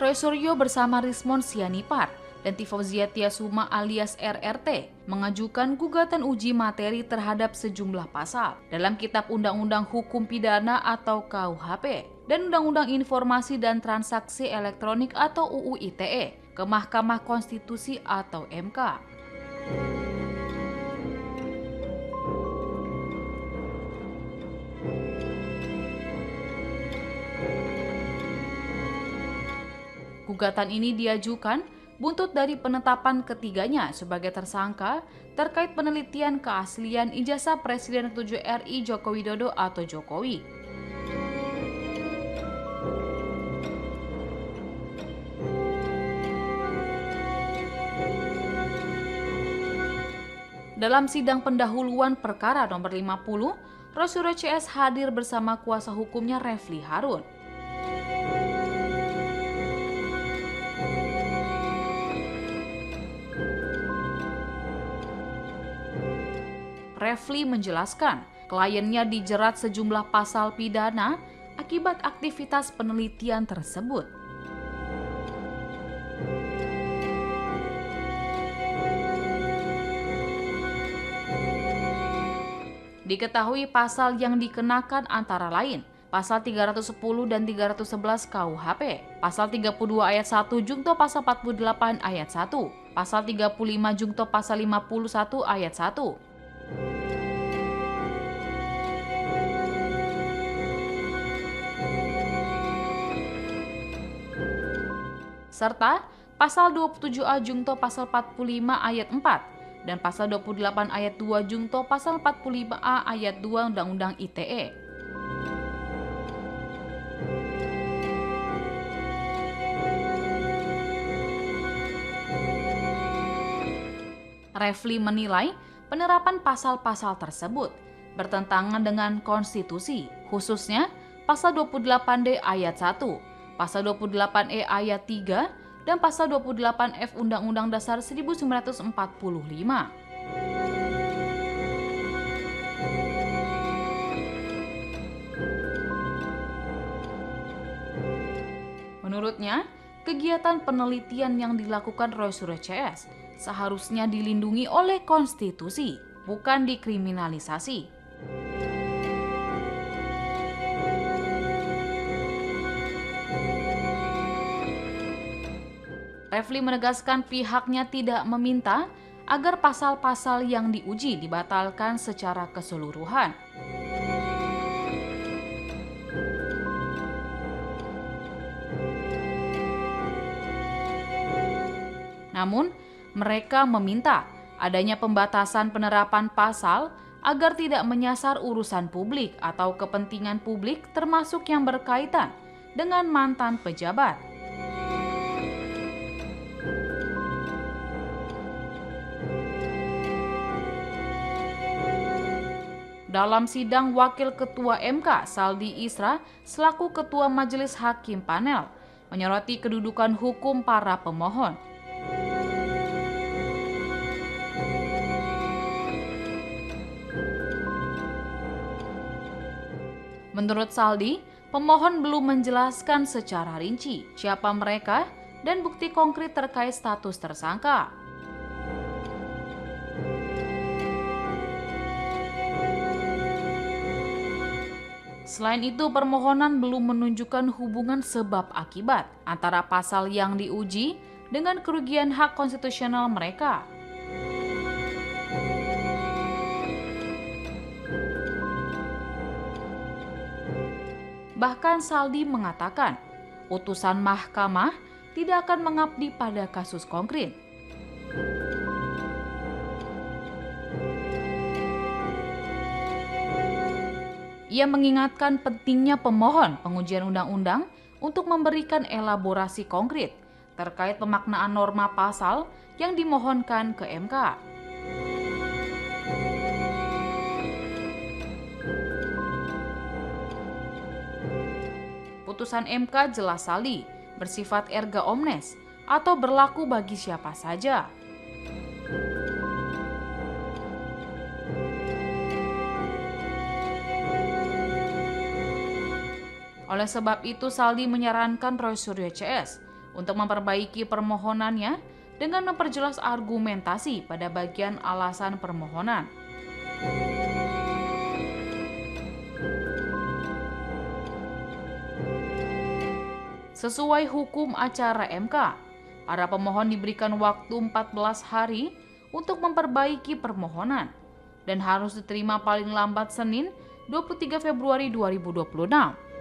Roy Suryo bersama Rismond Sianipar dan Tifauziah Tiasuma alias RRT mengajukan gugatan uji materi terhadap sejumlah pasal dalam Kitab Undang-Undang Hukum Pidana atau KUHP dan Undang-Undang Informasi dan Transaksi Elektronik atau UU ITE ke Mahkamah Konstitusi atau MK. Gugatan ini diajukan buntut dari penetapan ketiganya sebagai tersangka terkait penelitian keaslian ijazah Presiden ke-7 RI Joko Widodo atau Jokowi. Dalam sidang pendahuluan perkara nomor 50, Roy Suryo CS hadir bersama kuasa hukumnya Refli Harun. Refli menjelaskan, kliennya dijerat sejumlah pasal pidana akibat aktivitas penelitian tersebut. Diketahui pasal yang dikenakan antara lain pasal 310 dan 311 KUHP, pasal 32 ayat 1 Jungto pasal 48 ayat 1, pasal 35 Jungto pasal 51 ayat 1. Serta pasal 27A Jungto pasal 45 ayat 4 dan pasal 28 ayat 2 Jungto pasal 45A ayat 2 Undang-Undang ITE. Refli menilai penerapan pasal-pasal tersebut bertentangan dengan konstitusi, khususnya pasal 28D ayat 1, pasal 28E ayat 3, dan pasal 28F Undang-Undang Dasar 1945. Menurutnya, kegiatan penelitian yang dilakukan Roy Suryo CS seharusnya dilindungi oleh konstitusi, bukan dikriminalisasi. Refli menegaskan pihaknya tidak meminta agar pasal-pasal yang diuji dibatalkan secara keseluruhan. Namun, mereka meminta adanya pembatasan penerapan pasal agar tidak menyasar urusan publik atau kepentingan publik termasuk yang berkaitan dengan mantan pejabat. Dalam sidang, Wakil Ketua MK Saldi Isra selaku Ketua Majelis Hakim Panel menyoroti kedudukan hukum para pemohon. Menurut Saldi, pemohon belum menjelaskan secara rinci siapa mereka dan bukti konkret terkait status tersangka. Selain itu, permohonan belum menunjukkan hubungan sebab akibat antara pasal yang diuji dengan kerugian hak konstitusional mereka. Bahkan Saldi mengatakan, putusan mahkamah tidak akan mengabdi pada kasus konkret. Ia mengingatkan pentingnya pemohon pengujian undang-undang untuk memberikan elaborasi konkret terkait pemaknaan norma pasal yang dimohonkan ke MK. Putusan MK jelas Saldi bersifat erga omnes atau berlaku bagi siapa saja. Oleh sebab itu, Saldi menyarankan Roy Suryo CS untuk memperbaiki permohonannya dengan memperjelas argumentasi pada bagian alasan permohonan. Sesuai hukum acara MK, para pemohon diberikan waktu 14 hari untuk memperbaiki permohonan dan harus diterima paling lambat Senin 23 Februari 2026